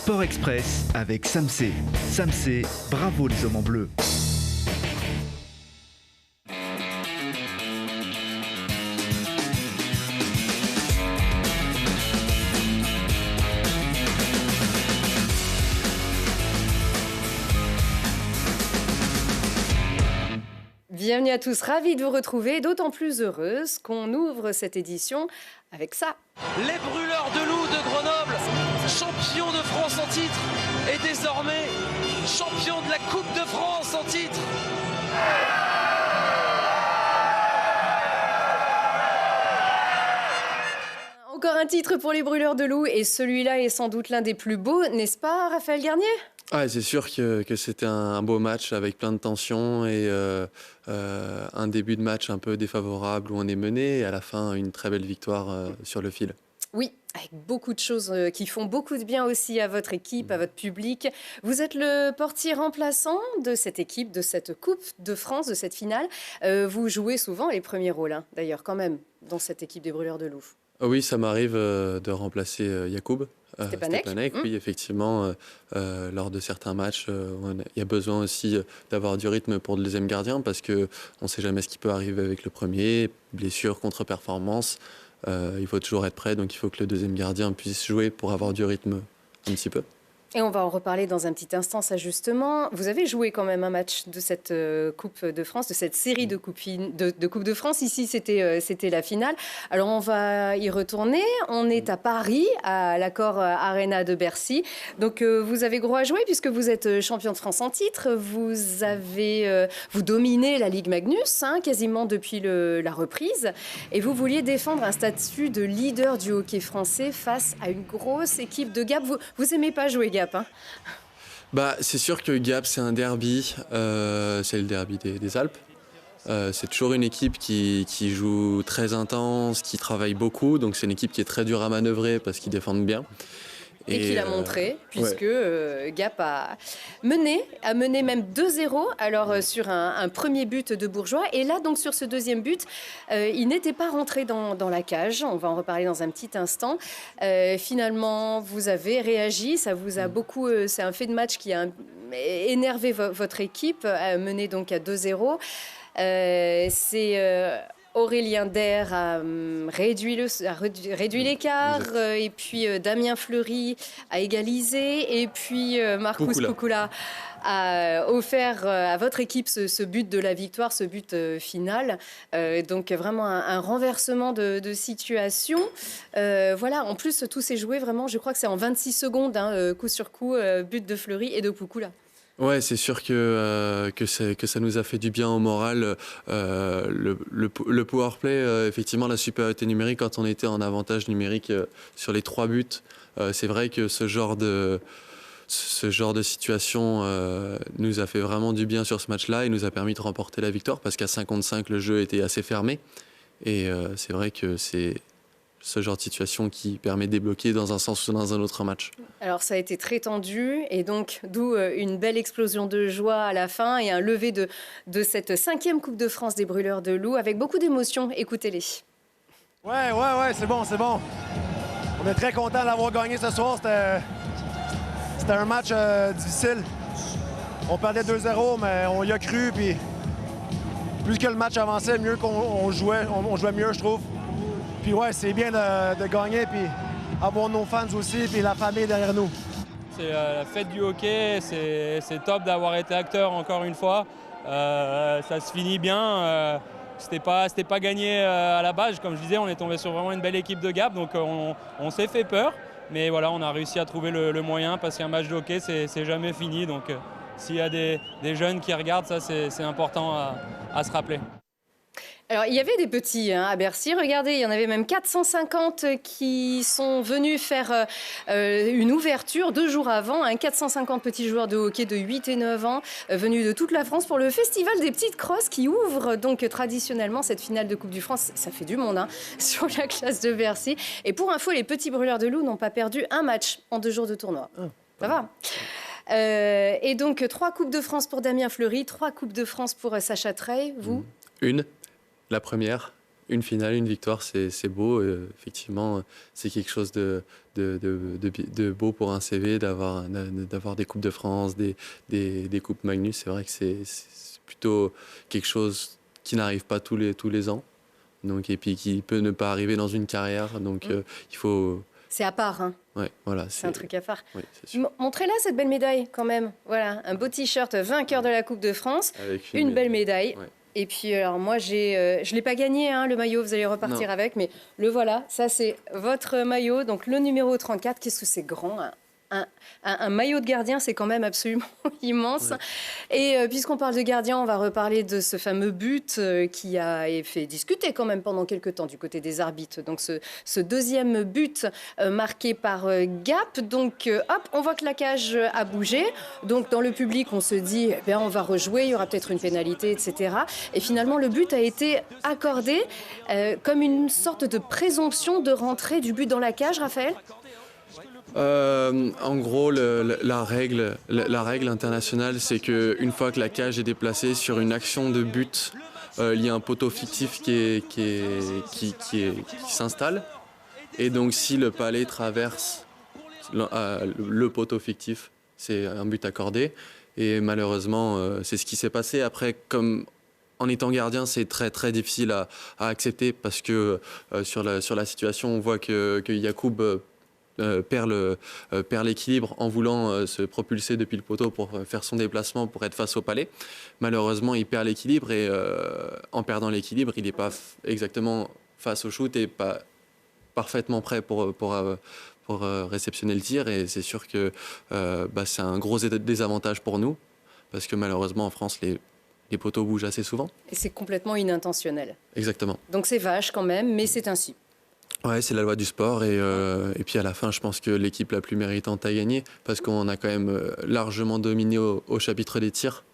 Sport Express avec Samsé. Samsé, bravo les hommes en bleu. Bienvenue à tous, ravie de vous retrouver, d'autant plus heureuse qu'on ouvre cette édition avec ça. Les Brûleurs de Loup de Grenoble, champions de France en titre et désormais champions de la Coupe de France en titre. Encore un titre pour les Brûleurs de Loup et celui-là est sans doute l'un des plus beaux, n'est-ce pas Raphaël Garnier ? Ouais, c'est sûr que c'était un beau match avec plein de tensions et un début de match un peu défavorable où on est mené et à la fin une très belle victoire sur le fil. Oui, avec beaucoup de choses qui font beaucoup de bien aussi à votre équipe, à votre public. Vous êtes le portier remplaçant de cette équipe, de cette Coupe de France, de cette finale. Vous jouez souvent les premiers rôles, hein, d'ailleurs, quand même, dans cette équipe des Brûleurs de Loup. Oui, ça m'arrive de remplacer Yacoub. Stepanek, oui, effectivement, lors de certains matchs, il y a besoin aussi d'avoir du rythme pour le deuxième gardien parce qu'on ne sait jamais ce qui peut arriver avec le premier, blessure, contre-performance. Il faut toujours être prêt, donc il faut que le deuxième gardien puisse jouer pour avoir du rythme un petit peu. Et on va en reparler dans un petit instant, ça justement. Vous avez joué quand même un match de cette Coupe de France, de cette série de Coupe de France. Ici, c'était la finale. Alors, on va y retourner. On est à Paris, à l'Accor Arena de Bercy. Donc, vous avez gros à jouer puisque vous êtes champion de France en titre. Vous dominez la Ligue Magnus, hein, quasiment depuis la reprise. Et vous vouliez défendre un statut de leader du hockey français face à une grosse équipe de Gap. Vous aimez pas jouer Gap? C'est sûr que Gap, c'est un derby, c'est le derby des Alpes. C'est toujours une équipe qui joue très intense, qui travaille beaucoup, donc c'est une équipe qui est très dure à manœuvrer parce qu'ils défendent bien. Et qui l'a montré, puisque Gap a mené même 2-0 alors, sur un premier but de Bourgeois. Et là, donc, sur ce deuxième but, il n'était pas rentré dans la cage. On va en reparler dans un petit instant. Finalement, vous avez réagi. Ça vous a beaucoup... c'est un fait de match qui a énervé votre équipe, mené donc à 2-0. Aurélien Der a réduit l'écart, et puis Damien Fleury a égalisé, et puis Marcus Kukula a offert à votre équipe ce but de la victoire, ce but final. Donc vraiment un renversement de situation. Voilà, en plus tout s'est joué vraiment, je crois que c'est en 26 secondes, hein, coup sur coup, but de Fleury et de Kukula. Ouais, c'est sûr que ça nous a fait du bien au moral. Le power play, effectivement, la supériorité numérique, quand on était en avantage numérique sur les 3 buts, c'est vrai que ce genre de situation nous a fait vraiment du bien sur ce match-là et nous a permis de remporter la victoire parce qu'à 55, le jeu était assez fermé. Et c'est vrai que c'est ce genre de situation qui permet de débloquer dans un sens ou dans un autre match. Alors ça a été très tendu et donc d'où une belle explosion de joie à la fin et un lever de cette 5e Coupe de France des Brûleurs de Loup avec beaucoup d'émotions. Écoutez-les. Ouais, c'est bon. On est très contents d'avoir gagné ce soir. C'était un match difficile. On perdait 2-0, mais on y a cru. Puis plus que le match avançait, mieux qu'on jouait. On jouait mieux, je trouve. Puis ouais, c'est bien de gagner, puis avoir nos fans aussi, puis la famille derrière nous. C'est la fête du hockey, c'est top d'avoir été acteur encore une fois. Ça se finit bien. C'était pas gagné à la base. Comme je disais, on est tombé sur vraiment une belle équipe de Gap, donc on s'est fait peur. Mais voilà, on a réussi à trouver le moyen parce qu'un match de hockey, c'est jamais fini. Donc s'il y a des jeunes qui regardent, ça c'est important à se rappeler. Alors, il y avait des petits à Bercy. Regardez, il y en avait même 450 qui sont venus faire une ouverture 2 jours avant. 450 petits joueurs de hockey de 8 et 9 ans venus de toute la France pour le Festival des Petites Crosses qui ouvre donc traditionnellement cette finale de Coupe du France. Ça fait du monde sur la classe de Bercy. Et pour info, les petits Brûleurs de Loup n'ont pas perdu un match en 2 jours de tournoi. Ça va. Et donc, 3 Coupes de France pour Damien Fleury, 3 Coupes de France pour Sacha Trey. Vous ? Une. La première, une finale, une victoire, c'est beau. Effectivement, c'est quelque chose de beau pour un CV d'avoir des Coupes de France, des Coupes Magnus. C'est vrai que c'est plutôt quelque chose qui n'arrive pas tous les ans. Donc, et puis qui peut ne pas arriver dans une carrière. Donc il faut... C'est à part, hein. Ouais, voilà, c'est un truc à part. Oui, c'est sûr. Montrez-la cette belle médaille quand même. Voilà, un beau t-shirt vainqueur de la Coupe de France, Avec une belle médaille. Ouais. Et puis alors moi je l'ai pas gagné hein, le maillot, vous allez repartir avec, mais le voilà, ça c'est votre maillot, donc le numéro 34. Qu'est-ce que c'est grand, hein. Un maillot de gardien, c'est quand même absolument immense. Ouais. Et puisqu'on parle de gardien, on va reparler de ce fameux but qui a fait discuter quand même pendant quelques temps du côté des arbitres. Donc ce deuxième but marqué par Gap. Donc hop, on voit que la cage a bougé. Donc dans le public, on se dit, eh bien, on va rejouer, il y aura peut-être une pénalité, etc. Et finalement, le but a été accordé comme une sorte de présomption de rentrée du but dans la cage, Raphaël. En gros, la règle internationale, c'est qu'une fois que la cage est déplacée sur une action de but, il y a un poteau fictif qui s'installe. Et donc, si le palais traverse le poteau fictif, c'est un but accordé. Et malheureusement, c'est ce qui s'est passé. Après, comme en étant gardien, c'est très très difficile à accepter parce que sur la situation, on voit que Yacoub perd l'équilibre en voulant se propulser depuis le poteau pour faire son déplacement pour être face au palais. Malheureusement, il perd l'équilibre et en perdant l'équilibre, il n'est pas exactement face au shoot et pas parfaitement prêt pour réceptionner le tir. Et c'est sûr que c'est un gros désavantage pour nous parce que malheureusement en France, les poteaux bougent assez souvent. Et c'est complètement inintentionnel. Exactement. Donc c'est vache quand même, mais c'est ainsi. Ouais, c'est la loi du sport et puis à la fin, je pense que l'équipe la plus méritante a gagné parce qu'on a quand même largement dominé au chapitre des tirs,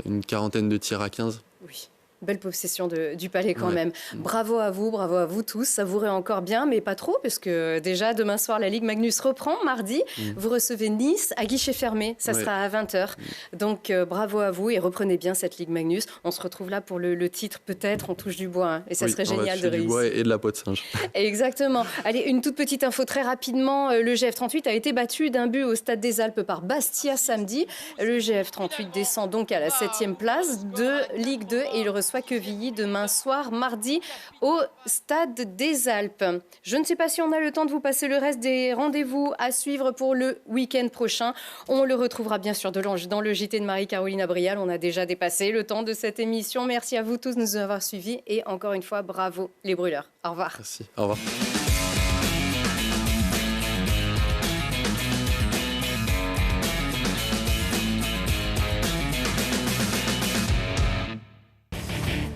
une quarantaine de tirs à 15. Oui. Belle possession du palais quand même. Bravo à vous tous. Savourez encore bien, mais pas trop, parce que déjà demain soir, la Ligue Magnus reprend. Mardi, vous recevez Nice à guichet fermé. Ça sera à 20h. Donc bravo à vous et reprenez bien cette Ligue Magnus. On se retrouve là pour le titre, peut-être. On touche du bois. Hein, et ça serait génial de réussir. Du bois et de la peau de singe. Exactement. Allez, une toute petite info très rapidement. Le GF38 a été battu d'un but au Stade des Alpes par Bastia samedi. Le GF38 descend donc à la 7e place de Ligue 2 et il reçoit Quevilly demain soir, mardi, au Stade des Alpes. Je ne sais pas si on a le temps de vous passer le reste des rendez-vous à suivre pour le week-end prochain. On le retrouvera bien sûr dans le JT de Marie-Caroline Abrial. On a déjà dépassé le temps de cette émission. Merci à vous tous de nous avoir suivis et encore une fois, bravo les brûleurs. Au revoir. Merci. Au revoir.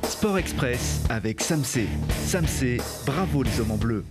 Sport Express avec Samsé. Samsé, bravo les hommes en bleu.